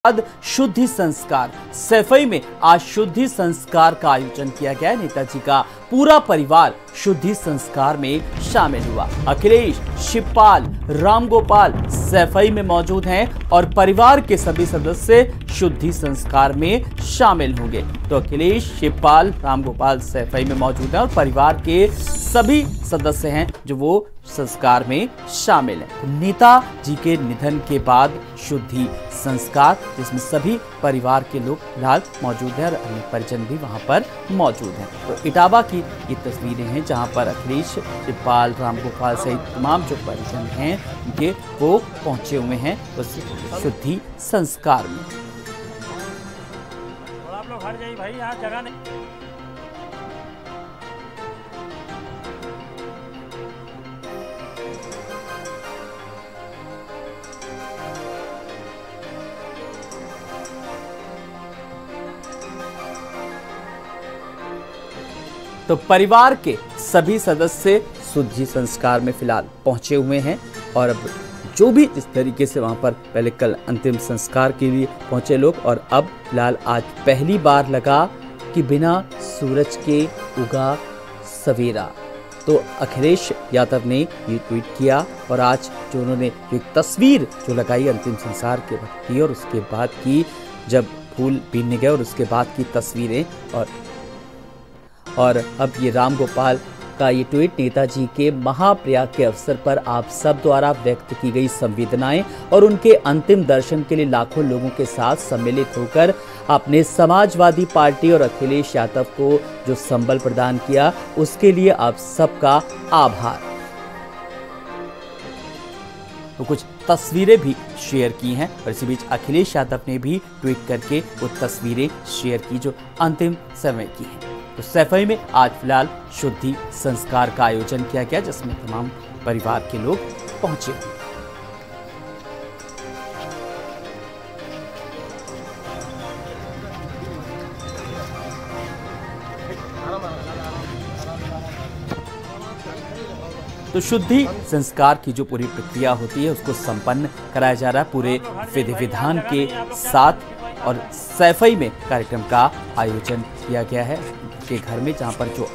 बाद शुद्धि संस्कार सैफई में आज शुद्धि संस्कार का आयोजन किया गया। नेताजी का पूरा परिवार शुद्धि संस्कार में शामिल हुआ। अखिलेश, शिवपाल, रामगोपाल सैफई में मौजूद हैं और परिवार के सभी सदस्य शुद्धि संस्कार में शामिल होंगे। तो अखिलेश, शिवपाल, रामगोपाल सैफई में मौजूद हैं और परिवार के सभी सदस्य हैं जो वो संस्कार में शामिल हैं। नेताजी के निधन के बाद शुद्धि संस्कार जिसमें सभी परिवार के लोग फिलहाल मौजूद हैं और अन्य परिजन भी वहां पर मौजूद हैं। तो इटावा की ये तस्वीरें हैं जहां पर अखिलेश, शिवपाल, रामगोपाल सहित तमाम जो परिजन हैं उनके वो पहुंचे हुए हैं उस शुद्धि संस्कार में। आप लोग हट जाइए भाई, यहाँ जगह नहीं। तो परिवार के सभी सदस्य शुद्धि संस्कार में फिलहाल पहुंचे हुए हैं और अब जो भी इस तरीके से वहां पर पहले कल अंतिम संस्कार के लिए पहुंचे लोग और अब फिलहाल आज पहली बार लगा कि बिना सूरज के उगा सवेरा। तो अखिलेश यादव ने ये ट्वीट किया और आज जो उन्होंने एक तस्वीर जो लगाई अंतिम संस्कार के वक्त की और उसके बाद की जब फूल बीनने गए और उसके बाद की तस्वीरें और अब ये रामगोपाल का ये ट्वीट, नेताजी के महाप्रयाग के अवसर पर आप सब द्वारा व्यक्त की गई संवेदनाएं और उनके अंतिम दर्शन के लिए लाखों लोगों के साथ सम्मिलित होकर आपने समाजवादी पार्टी और अखिलेश यादव को जो संबल प्रदान किया उसके लिए आप सबका आभार। तो कुछ तस्वीरें भी शेयर की हैं और इसी बीच अखिलेश यादव ने भी ट्वीट करके वो तस्वीरें शेयर की जो अंतिम समय की हैं। तो सैफई में आज फिलहाल शुद्धि संस्कार का आयोजन किया गया जिसमें तमाम परिवार के लोग पहुंचे। तो शुद्धि संस्कार की जो पूरी प्रक्रिया होती है उसको संपन्न कराया जा रहा है पूरे विधि विधान के साथ और सैफई में कार्यक्रम का आयोजन किया गया है के घर में जहां पर जो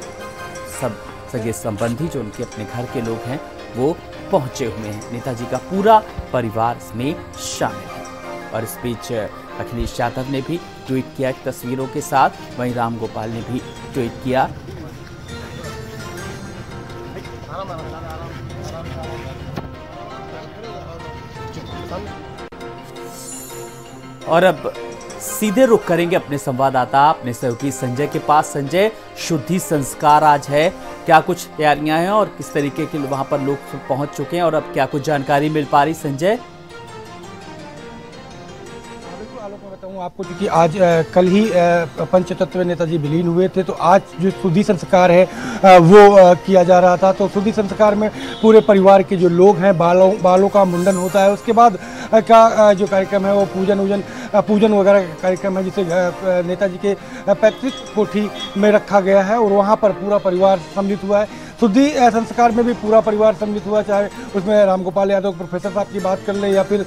सब सगे संबंधी जो उनके अपने घर के लोग हैं वो पहुंचे हुए हैं। नेताजी का पूरा परिवार इसमें शामिल है और इस बीच अखिलेश यादव ने भी ट्वीट किया तस्वीरों के साथ, वहीं रामगोपाल ने भी ट्वीट किया। और अब सीधे रुख करेंगे अपने संवाददाता अपने सहयोगी संजय के पास। संजय, शुद्धि संस्कार आज है, क्या कुछ तैयारियां हैं और किस तरीके के वहां पर लोग पहुंच चुके हैं और अब क्या कुछ जानकारी मिल पा रही संजय? बताऊं आपको क्योंकि आज कल ही पंचतत्व नेताजी विलीन हुए थे तो आज जो शुद्धि संस्कार है वो किया जा रहा था। तो शुद्धि संस्कार में पूरे परिवार के जो लोग हैं बालों का मुंडन होता है। उसके बाद का जो कार्यक्रम है वो पूजन वगैरह का कार्यक्रम है जिसे नेताजी के पैतृक कोठी में रखा गया है और वहाँ पर पूरा परिवार सम्मिलित हुआ है। शुद्धि संस्कार में भी पूरा परिवार सम्मिलित हुआ, चाहे उसमें रामगोपाल यादव प्रोफेसर साहब की बात कर ले या फिर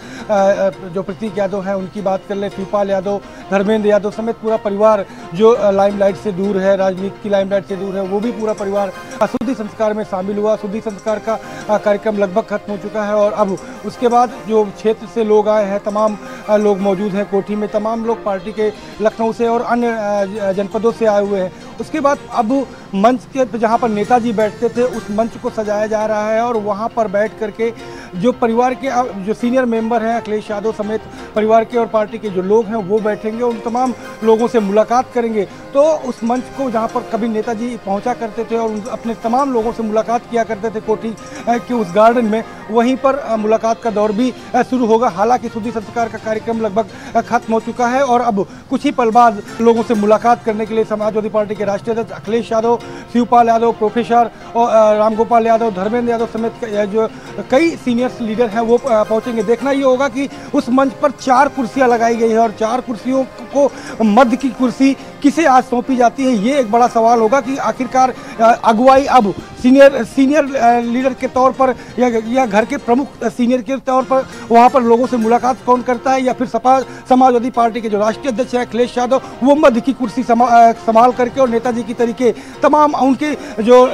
जो प्रतीक यादव हैं उनकी बात कर ले, शिवपाल यादव, धर्मेंद्र यादव समेत पूरा परिवार जो लाइमलाइट से दूर है, राजनीति की लाइमलाइट से दूर है, वो भी पूरा परिवार शुद्धि संस्कार में शामिल हुआ। शुद्धि संस्कार का कार्यक्रम लगभग खत्म हो चुका है और अब उसके बाद जो क्षेत्र से लोग आए हैं, तमाम लोग मौजूद हैं कोठी में, तमाम लोग पार्टी के लखनऊ से और अन्य जनपदों से आए हुए हैं। उसके बाद अब मंच के जहाँ पर नेताजी बैठते थे उस मंच को सजाया जा रहा है और वहाँ पर बैठ करके जो परिवार के जो सीनियर मेंबर हैं अखिलेश यादव समेत परिवार के और पार्टी के जो लोग हैं वो बैठेंगे, उन तमाम लोगों से मुलाकात करेंगे। तो उस मंच को जहाँ पर कभी नेताजी पहुँचा करते थे और अपने तमाम लोगों से मुलाकात किया करते थे कोठी के उस गार्डन में, वहीं पर मुलाकात का दौर भी शुरू होगा। हालांकि शुद्धि संस्कार का कार्यक्रम लगभग खत्म हो चुका है और अब कुछ ही पल बाद लोगों से मुलाकात करने के लिए समाजवादी पार्टी के राष्ट्रीय अध्यक्ष अखिलेश यादव, शिवपाल यादव, प्रोफेसर और रामगोपाल यादव, धर्मेंद्र यादव समेत जो कई सीनियर लीडर हैं वो पहुंचेंगे। देखना ये होगा कि उस मंच पर 4 कुर्सियां लगाई गई है और 4 कुर्सियों को मध्य की कुर्सी किसे आज सौंपी जाती है, ये एक बड़ा सवाल होगा कि आखिरकार अगुवाई अब सीनियर लीडर के तौर पर या घर के प्रमुख सीनियर के तौर पर वहाँ पर लोगों से मुलाकात कौन करता है, या फिर समाजवादी पार्टी के जो राष्ट्रीय अध्यक्ष है अखिलेश यादव वो मध्य की कुर्सी संभाल करके और नेताजी की तरीके तमाम उनके जो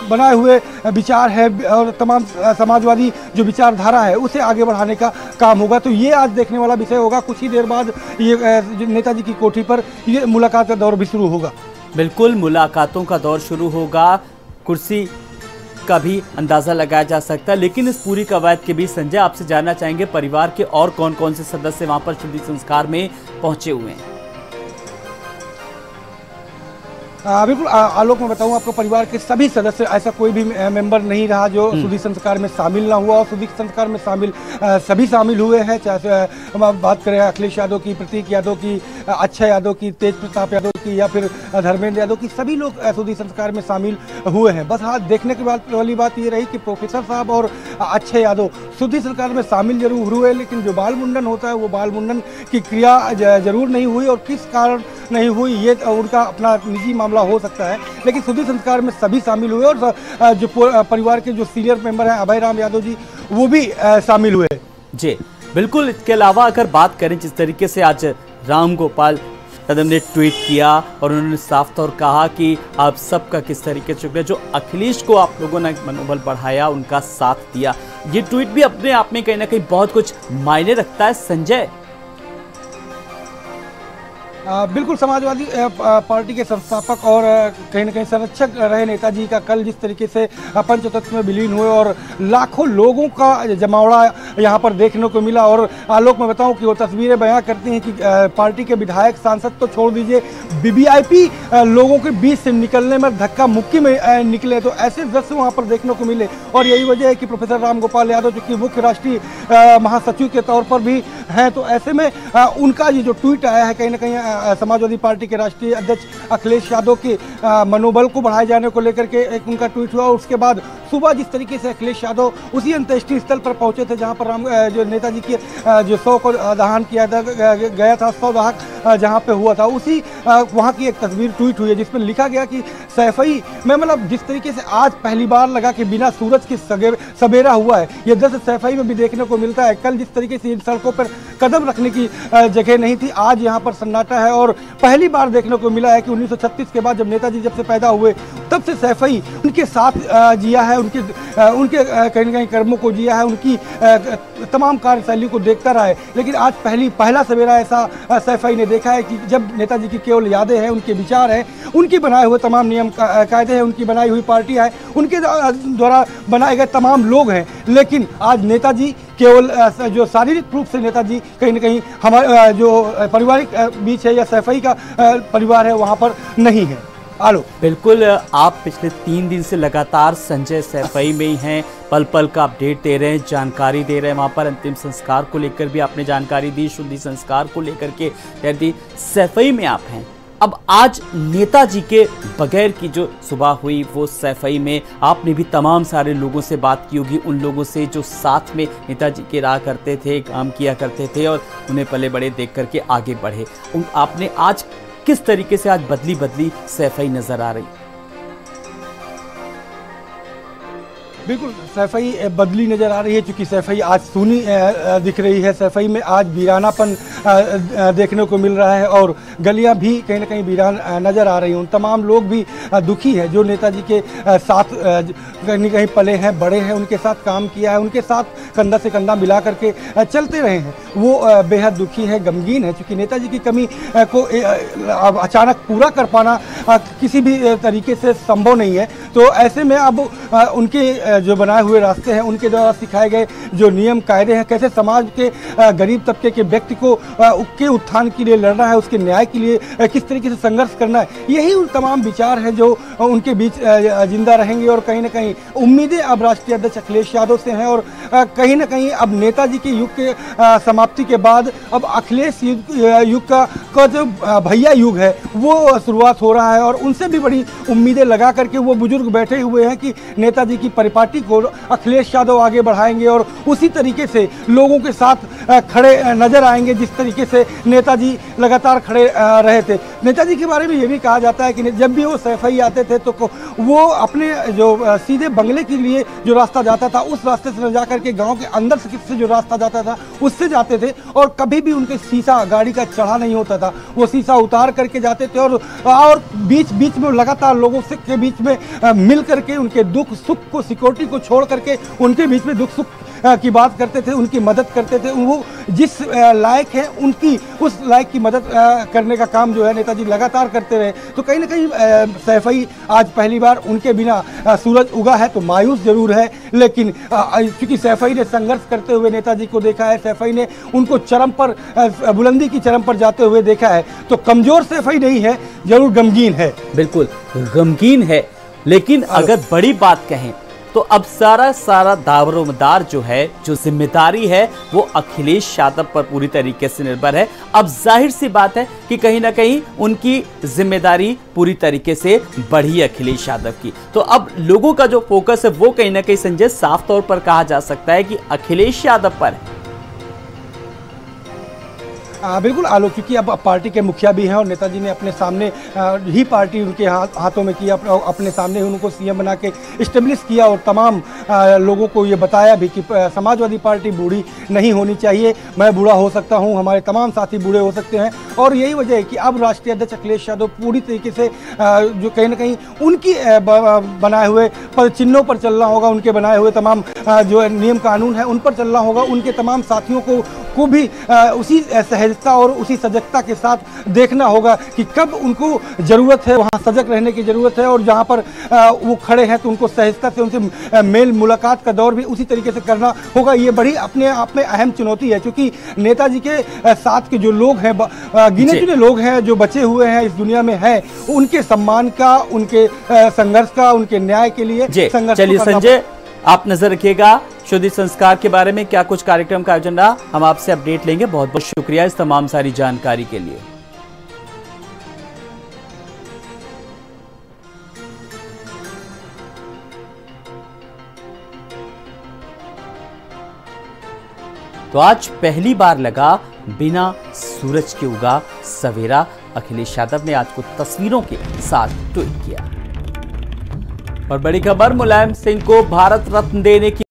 बनाए हुए विचार है और तमाम समाजवादी जो विचारधारा है उसे आगे बढ़ाने का काम होगा। तो ये आज देखने वाला विषय होगा। कुछ ही देर बाद ये नेताजी की कोठी पर ये मुलाकात का दौर भी शुरू होगा। बिल्कुल, मुलाकातों का दौर शुरू होगा। कुर्सी का भी अंदाजा लगाया जा सकता है, लेकिन इस पूरी कवायद के बीच संजय आपसे जानना चाहेंगे परिवार के और कौन कौन से सदस्य वहां पर शुद्धि संस्कार में पहुंचे हुए हैं। बिल्कुल आलोक, मैं बताऊं आपको, परिवार के सभी सदस्य, ऐसा कोई भी मेंबर नहीं रहा जो शुद्धि संस्कार में शामिल ना हुआ, और शुद्धि संस्कार में शामिल सभी शामिल हुए हैं। चाहे हम बात करें अखिलेश यादव की, प्रतीक यादव की, अक्षय यादव की, तेज प्रताप यादव की, या फिर धर्मेंद्र यादव की, सभी लोग शुद्धि संस्कार में शामिल हुए हैं। बस हाँ, देखने के बाद वाली बात ये रही कि प्रोफेसर साहब और अक्षय यादव शुद्धि संस्कार में शामिल जरूर हुए, लेकिन जो बाल मुंडन होता है वो बाल मुंडन की क्रिया जरूर नहीं हुई, और किस कारण नहीं हुई ये उनका अपना निजी मामला हो सकता है, लेकिन शुद्धि संस्कार में सभी शामिल हुए। और जो परिवार के जो सीनियर मेंबर हैं अभय राम यादव जी, वो भी शामिल हुए। जी बिल्कुल। इसके अलावा अगर बात करें जिस तरीके से आज राम गोपाल कदम ने ट्वीट किया और उन्होंने साफ तौर कहा कि आप सबका किस तरीके से शुक्रिया, जो अखिलेश को आप लोगों ने मनोबल बढ़ाया, उनका साथ दिया, ये ट्वीट भी अपने आप में कहीं ना कहीं बहुत कुछ मायने रखता है संजय। बिल्कुल, समाजवादी पार्टी के संस्थापक और कहीं न कहीं संरक्षक रहे नेताजी का कल जिस तरीके से पंचतत्व में विलीन हुए और लाखों लोगों का जमावड़ा यहाँ पर देखने को मिला। और आलोक में बताऊं कि वो तस्वीरें बयां करती हैं कि पार्टी के विधायक सांसद तो छोड़ दीजिए, वीवीआईपी लोगों के बीच से निकलने में धक्का मुक्की में निकले, तो ऐसे दृश्य वहाँ पर देखने को मिले। और यही वजह है कि प्रोफेसर राम गोपाल यादव जो कि मुख्य राष्ट्रीय महासचिव के तौर पर भी हैं, तो ऐसे में उनका ये जो ट्वीट आया है, कहीं ना कहीं समाजवादी पार्टी के राष्ट्रीय अध्यक्ष अखिलेश यादव के मनोबल को बढ़ाए जाने को लेकर के एक उनका ट्वीट हुआ। उसके बाद सुबह जिस तरीके से अखिलेश यादव उसी अंत्येष्टि स्थल पर पहुंचे थे जहां पर जो नेताजी के जो 100 को दहन किया गया था, 100 दाह जहां पे हुआ था, उसी वहां की एक तस्वीर ट्वीट हुई है जिसमें लिखा गया कि सैफई में, मतलब जिस तरीके से आज पहली बार लगा कि बिना सूरज के सवेरा हुआ है, ये दृश्य सैफई में भी देखने को मिलता है। कल जिस तरीके से इन सड़कों पर कदम रखने की जगह नहीं थी, आज यहाँ पर सन्नाटा है। और पहली बार देखने को मिला है कि 1936 के बाद जब नेताजी जब से पैदा हुए तब से सैफई उनके साथ जिया है, उनके कहीं न कहीं कर्मों को जिया है, उनकी तमाम कार्यशैली को देखता रहा है। लेकिन आज पहला सवेरा ऐसा सैफई ने देखा है कि जब नेताजी की केवल यादें हैं, उनके विचार हैं, उनके बनाए हुए तमाम नियम कायदे हैं, उनकी बनाई हुई पार्टी है, उनके द्वारा बनाए गए तमाम लोग हैं, लेकिन आज नेताजी केवल जो शारीरिक रूप से नेताजी कहीं ना कहीं हमारे जो पारिवारिक बीच है या सैफई का परिवार है वहाँ पर नहीं है। आलो, बिल्कुल, आप पिछले 3 दिन से लगातार संजय सैफई में ही हैं, पल पल का अपडेट दे रहे हैं, जानकारी दे रहे हैं। वहाँ पर अंतिम संस्कार को लेकर भी आपने जानकारी दी, शुद्धि संस्कार को लेकर के कह दी, सैफई में आप हैं। अब आज नेताजी के बगैर की जो सुबह हुई वो सैफई में आपने भी तमाम सारे लोगों से बात की होगी, उन लोगों से जो साथ में नेताजी के रहा करते थे, काम किया करते थे और उन्हें पले बड़े देख करके आगे बढ़े। आपने आज किस तरीके से आज बदली सैफई नजर आ रही? बिल्कुल, सैफई बदली नज़र आ रही है, क्योंकि सैफई आज सूनी दिख रही है। सैफई में आज वीरानापन देखने को मिल रहा है और गलियां भी कहीं ना कहीं वीरान नज़र आ रही हैं। उन तमाम लोग भी दुखी हैं जो नेताजी के साथ कहीं ना कहीं पले हैं, बड़े हैं, उनके साथ काम किया है, उनके साथ कंधा से कंधा मिला करके चलते रहे हैं, वो बेहद दुखी है, गमगीन है, क्योंकि नेताजी की कमी को अचानक पूरा कर पाना किसी भी तरीके से संभव नहीं है। तो ऐसे में अब उनके जो बनाए हुए रास्ते हैं, उनके द्वारा सिखाए गए जो नियम कायदे हैं, कैसे समाज के गरीब तबके के व्यक्ति को उसके उत्थान के लिए लड़ना है, उसके न्याय के लिए किस तरीके से संघर्ष करना है, यही उन तमाम विचार हैं जो उनके बीच जिंदा रहेंगे। और कहीं ना कहीं उम्मीदें अब राष्ट्रीय अध्यक्ष अखिलेश यादव से हैं और कहीं ना कहीं अब नेताजी के युग के समाप्ति के बाद अब अखिलेश युग का जो भैया युग है वो शुरुआत हो रहा है। और उनसे भी बड़ी उम्मीदें लगा करके वो बुजुर्ग बैठे हुए हैं कि नेताजी की परिपाटी पार्टी को अखिलेश यादव आगे बढ़ाएंगे और उसी तरीके से लोगों के साथ खड़े नजर आएंगे जिस तरीके से नेताजी लगातार खड़े रहे थे। नेताजी के बारे में ये भी कहा जाता है कि जब भी वो सैफई आते थे तो वो अपने जो सीधे बंगले के लिए जो रास्ता जाता था उस रास्ते से न जाकर के गांव के अंदर से जो रास्ता जाता था उससे जाते थे और कभी भी उनके शीशा गाड़ी का चढ़ा नहीं होता था। वो शीशा उतार करके जाते थे और बीच बीच में लगातार लोगों से के बीच में मिल करके उनके दुख सुख को, सिक्योरिटी को छोड़ करके उनके बीच में दुख सुख की बात करते थे, उनकी मदद करते थे। वो जिस लायक है उनकी उस लायक की मदद करने का काम जो है नेताजी लगातार करते रहे। तो कहीं ना कहीं सैफई आज पहली बार उनके बिना सूरज उगा है तो मायूस जरूर है, लेकिन क्योंकि सैफई ने संघर्ष करते हुए नेताजी को देखा है, सैफई ने उनको चरम पर बुलंदी की चरम पर जाते हुए देखा है, तो कमजोर सैफई नहीं है, जरूर गमगीन है। बिल्कुल गमगीन है, लेकिन अगर बड़ी बात कहें तो अब सारा दारोमदार जो है, जो जिम्मेदारी है वो अखिलेश यादव पर पूरी तरीके से निर्भर है। अब जाहिर सी बात है कि कहीं ना कहीं उनकी जिम्मेदारी पूरी तरीके से बढ़ी अखिलेश यादव की। तो अब लोगों का जो फोकस है वो कहीं ना कहीं संजय साफ तौर पर कहा जा सकता है कि अखिलेश यादव पर है। बिल्कुल आलोक, क्योंकि अब पार्टी के मुखिया भी हैं और नेताजी ने अपने सामने ही पार्टी उनके हाथों में किया, अपने सामने उनको सीएम बना के इस्टेब्लिश किया और तमाम लोगों को ये बताया भी कि समाजवादी पार्टी बूढ़ी नहीं होनी चाहिए, मैं बूढ़ा हो सकता हूं, हमारे तमाम साथी बूढ़े हो सकते हैं। और यही वजह है कि अब राष्ट्रीय अध्यक्ष अखिलेश यादव पूरी तरीके से जो कहीं ना कहीं उनकी बनाए हुए पद चिन्हों पर चलना होगा, उनके बनाए हुए तमाम जो नियम कानून है उन पर चलना होगा, उनके तमाम साथियों को भी उसी सहजता और उसी सजगता के साथ देखना होगा कि कब उनको ज़रूरत है वहाँ सजग रहने की ज़रूरत है और जहाँ पर वो खड़े हैं तो उनको सहजता से उनसे मेल मुलाकात का दौर भी उसी तरीके से करना होगा। ये बड़ी अपने आप में अहम चुनौती है, क्योंकि नेताजी के साथ के जो लोग हैं, गिने चुने लोग हैं जो बचे हुए हैं इस दुनिया में हैं, उनके सम्मान का, उनके संघर्ष का, उनके न्याय के लिए संघर्ष। चलिए संजय, आप नजर रखिएगा शुद्धि संस्कार के बारे में क्या कुछ कार्यक्रम का आयोजन रहा, हम आपसे अपडेट लेंगे। बहुत बहुत शुक्रिया इस तमाम सारी जानकारी के लिए। तो आज पहली बार लगा बिना सूरज के उगा सवेरा, अखिलेश यादव ने आज कुछ तस्वीरों के साथ ट्वीट किया। और बड़ी खबर, मुलायम सिंह को भारत रत्न देने की